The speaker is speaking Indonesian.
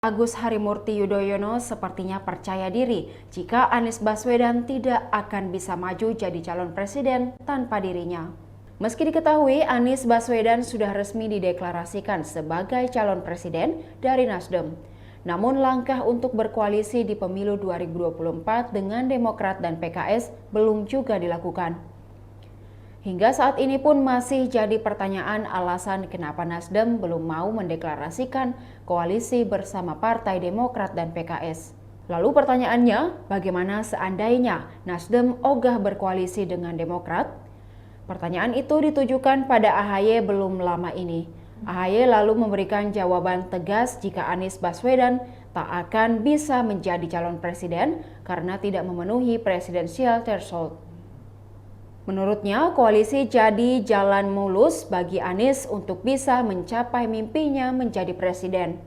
Agus Harimurti Yudhoyono sepertinya percaya diri jika Anies Baswedan tidak akan bisa maju jadi calon presiden tanpa dirinya. Meski diketahui Anies Baswedan sudah resmi dideklarasikan sebagai calon presiden dari Nasdem, namun langkah untuk berkoalisi di pemilu 2024 dengan Demokrat dan PKS belum juga dilakukan. Hingga saat ini pun masih jadi pertanyaan alasan kenapa Nasdem belum mau mendeklarasikan koalisi bersama Partai Demokrat dan PKS. Lalu pertanyaannya, bagaimana seandainya Nasdem ogah berkoalisi dengan Demokrat? Pertanyaan itu ditujukan pada AHY belum lama ini. AHY lalu memberikan jawaban tegas jika Anies Baswedan tak akan bisa menjadi calon presiden karena tidak memenuhi presidensial threshold. Menurutnya, koalisi jadi jalan mulus bagi Anies untuk bisa mencapai mimpinya menjadi presiden.